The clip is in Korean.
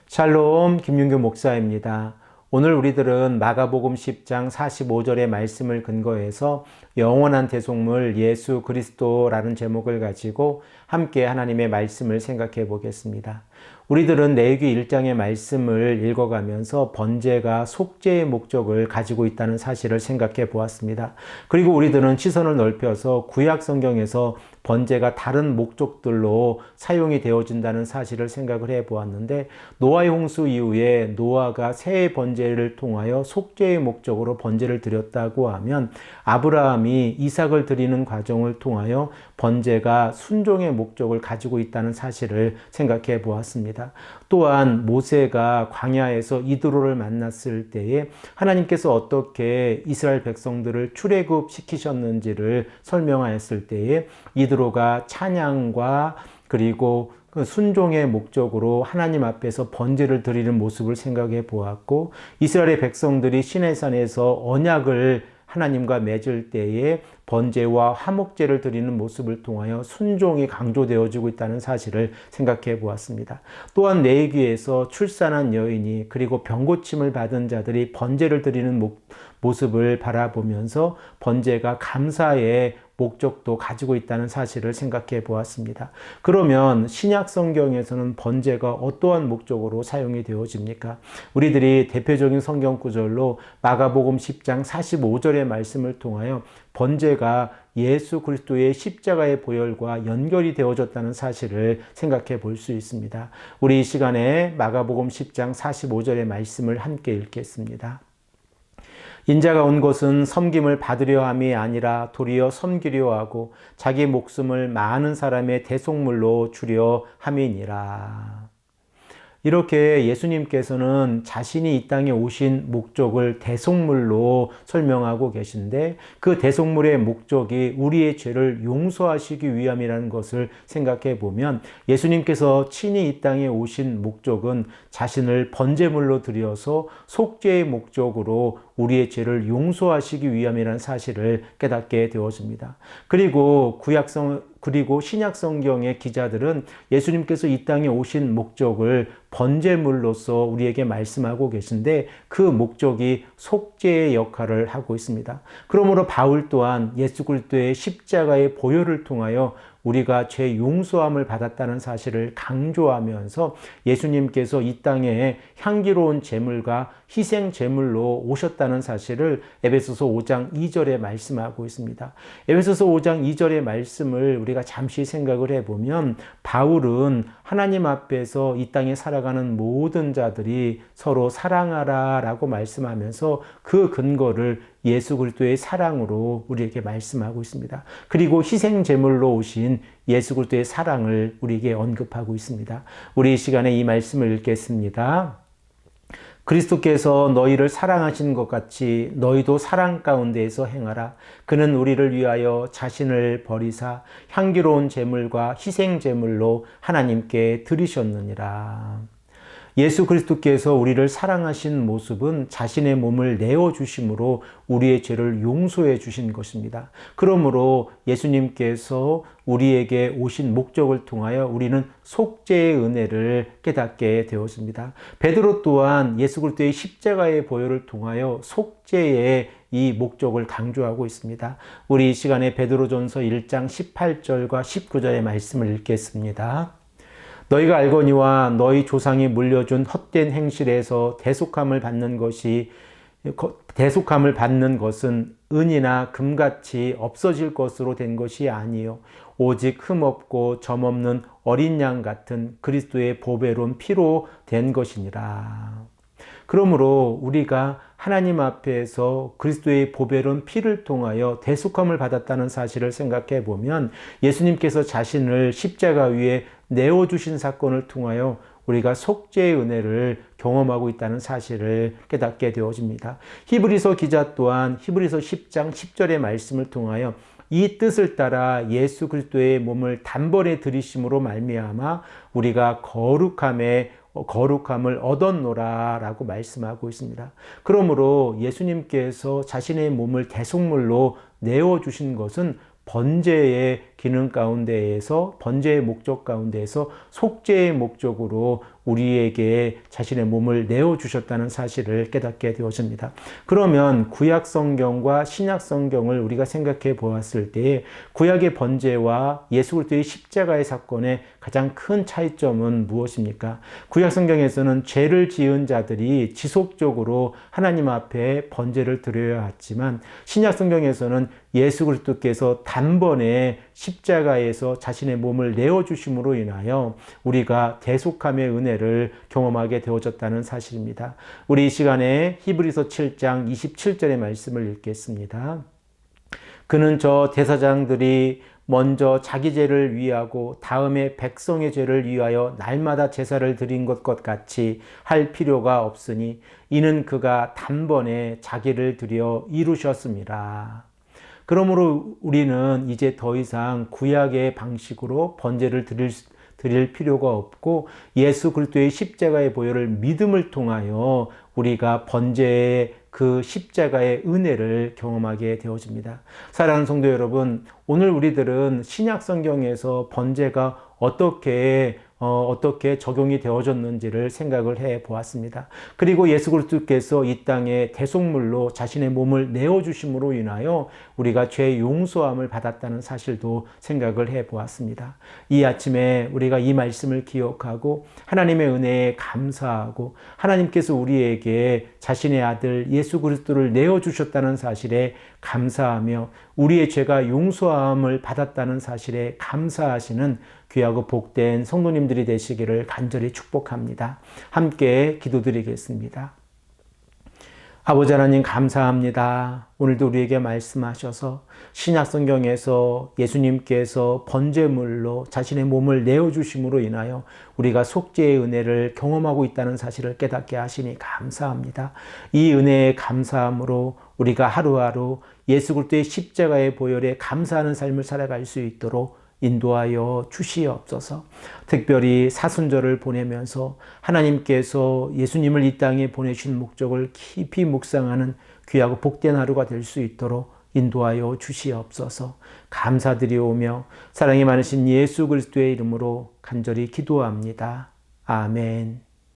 샬롬, 김윤규 목사입니다. 오늘 우리들은 마가복음 10장 45절의 말씀을 근거해서 영원한 대속물 예수 그리스도라는 제목을 가지고 함께 하나님의 말씀을 생각해 보겠습니다. 우리들은 레위기 1장의 말씀을 읽어가면서 번제가 속죄의 목적을 가지고 있다는 사실을 생각해 보았습니다. 그리고 우리들은 시선을 넓혀서 구약 성경에서 번제가 다른 목적들로 사용이 되어진다는 사실을 생각을 해 보았는데, 노아의 홍수 이후에 노아가 새해 번제를 통하여 속죄의 목적으로 번제를 드렸다고 하면, 아브라함이 이삭을 드리는 과정을 통하여 번제가 순종의 목적을 가지고 있다는 사실을 생각해 보았습니다. 또한 모세가 광야에서 이드로를 만났을 때에 하나님께서 어떻게 이스라엘 백성들을 출애굽시키셨는지를 설명하였을 때에 이드로가 찬양과 그리고 그 순종의 목적으로 하나님 앞에서 번제를 드리는 모습을 생각해 보았고, 이스라엘의 백성들이 시내산에서 언약을 하나님과 맺을 때에 번제와 화목제를 드리는 모습을 통하여 순종이 강조되어지고 있다는 사실을 생각해 보았습니다. 또한 레위기에서 출산한 여인이 그리고 병고침을 받은 자들이 번제를 드리는 모습을 바라보면서 번제가 감사의 목적도 가지고 있다는 사실을 생각해 보았습니다. 그러면 신약 성경에서는 번제가 어떠한 목적으로 사용이 되어집니까? 우리들이 대표적인 성경 구절로 마가복음 10장 45절의 말씀을 통하여 번제가 예수 그리스도의 십자가의 보혈과 연결이 되어졌다는 사실을 생각해 볼 수 있습니다. 우리 이 시간에 마가복음 10장 45절의 말씀을 함께 읽겠습니다. 인자가 온 것은 섬김을 받으려 함이 아니라 도리어 섬기려 하고 자기 목숨을 많은 사람의 대속물로 주려 함이니라. 이렇게 예수님께서는 자신이 이 땅에 오신 목적을 대속물로 설명하고 계신데, 그 대속물의 목적이 우리의 죄를 용서하시기 위함이라는 것을 생각해 보면, 예수님께서 친히 이 땅에 오신 목적은 자신을 번제물로 드려서 속죄의 목적으로 우리의 죄를 용서하시기 위함이라는 사실을 깨닫게 되어집니다. 그리고 신약 성경의 기자들은 예수님께서 이 땅에 오신 목적을 번제물로서 우리에게 말씀하고 계신데, 그 목적이 속죄의 역할을 하고 있습니다. 그러므로 바울 또한 예수 그리스도의 십자가의 보혈을 통하여 우리가 죄 용서함을 받았다는 사실을 강조하면서 예수님께서 이 땅에 향기로운 제물과 희생 제물로 오셨다는 사실을 에베소서 5장 2절에 말씀하고 있습니다. 에베소서 5장 2절의 말씀을 우리가 잠시 생각을 해보면, 바울은 하나님 앞에서 이 땅에 살아가는 모든 자들이 서로 사랑하라 라고 말씀하면서 그 근거를 예수 그리스도의 사랑으로 우리에게 말씀하고 있습니다. 그리고 희생 제물로 오신 예수 그리스도의 사랑을 우리에게 언급하고 있습니다. 우리 이 시간에 이 말씀을 읽겠습니다. 그리스도께서 너희를 사랑하신 것 같이 너희도 사랑 가운데에서 행하라. 그는 우리를 위하여 자신을 버리사 향기로운 제물과 희생 제물로 하나님께 드리셨느니라. 예수 그리스도께서 우리를 사랑하신 모습은 자신의 몸을 내어주심으로 우리의 죄를 용서해 주신 것입니다. 그러므로 예수님께서 우리에게 오신 목적을 통하여 우리는 속죄의 은혜를 깨닫게 되었습니다. 베드로 또한 예수 그리스도의 십자가의 보혈을 통하여 속죄의 이 목적을 강조하고 있습니다. 우리 이 시간에 베드로전서 1장 18절과 19절의 말씀을 읽겠습니다. 너희가 알거니와 너희 조상이 물려준 헛된 행실에서 대속함을 받는 것은 은이나 금같이 없어질 것으로 된 것이 아니요 오직 흠없고 점없는 어린 양 같은 그리스도의 보배로운 피로 된 것이니라. 그러므로 우리가 하나님 앞에서 그리스도의 보배로운 피를 통하여 대속함을 받았다는 사실을 생각해 보면, 예수님께서 자신을 십자가 위에 내어주신 사건을 통하여 우리가 속죄의 은혜를 경험하고 있다는 사실을 깨닫게 되어집니다. 히브리서 기자 또한 히브리서 10장 10절의 말씀을 통하여 이 뜻을 따라 예수 그리스도의 몸을 단번에 들이심으로 말미암아 우리가 거룩함을 얻었노라 라고 말씀하고 있습니다. 그러므로 예수님께서 자신의 몸을 대속물로 내어주신 것은 번제의 기능 가운데에서, 번제의 목적 가운데에서 속죄의 목적으로 우리에게 자신의 몸을 내어주셨다는 사실을 깨닫게 되어집니다. 그러면 구약 성경과 신약 성경을 우리가 생각해 보았을 때 구약의 번제와 예수 그리스도의 십자가의 사건의 가장 큰 차이점은 무엇입니까? 구약 성경에서는 죄를 지은 자들이 지속적으로 하나님 앞에 번제를 드려야 했지만 신약 성경에서는 예수 그리스도께서 단번에 십자가에서 자신의 몸을 내어주심으로 인하여 우리가 대속함의 은혜를 경험하게 되어졌다는 사실입니다. 우리 이 시간에 히브리서 7장 27절의 말씀을 읽겠습니다. 그는 저 대사장들이 먼저 자기 죄를 위하고 다음에 백성의 죄를 위하여 날마다 제사를 드린 것 같이 할 필요가 없으니 이는 그가 단번에 자기를 드려 이루셨습니다. 그러므로 우리는 이제 더 이상 구약의 방식으로 번제를 드릴 필요가 없고 예수 그리스도의 십자가의 보혈을 믿음을 통하여 우리가 번제의 그 십자가의 은혜를 경험하게 되어집니다. 사랑하는 성도 여러분, 오늘 우리들은 신약 성경에서 번제가 어떻게 적용이 되어졌는지를 생각을 해 보았습니다. 그리고 예수 그리스도께서 이 땅에 대속물로 자신의 몸을 내어주심으로 인하여 우리가 죄 용서함을 받았다는 사실도 생각을 해 보았습니다. 이 아침에 우리가 이 말씀을 기억하고 하나님의 은혜에 감사하고 하나님께서 우리에게 자신의 아들 예수 그리스도를 내어주셨다는 사실에 감사하며 우리의 죄가 용서함을 받았다는 사실에 감사하시는 귀하고 복된 성도님들이 되시기를 간절히 축복합니다. 함께 기도드리겠습니다. 아버지 하나님 감사합니다. 오늘도 우리에게 말씀하셔서 신약 성경에서 예수님께서 번제물로 자신의 몸을 내어주심으로 인하여 우리가 속죄의 은혜를 경험하고 있다는 사실을 깨닫게 하시니 감사합니다. 이 은혜에 감사함으로 우리가 하루하루 예수 그리스도의 십자가의 보혈에 감사하는 삶을 살아갈 수 있도록 인도하여 주시옵소서. 특별히 사순절을 보내면서 하나님께서 예수님을 이 땅에 보내신 목적을 깊이 묵상하는 귀하고 복된 하루가 될 수 있도록 인도하여 주시옵소서. 감사드리오며 사랑이 많으신 예수 그리스도의 이름으로 간절히 기도합니다. 아멘.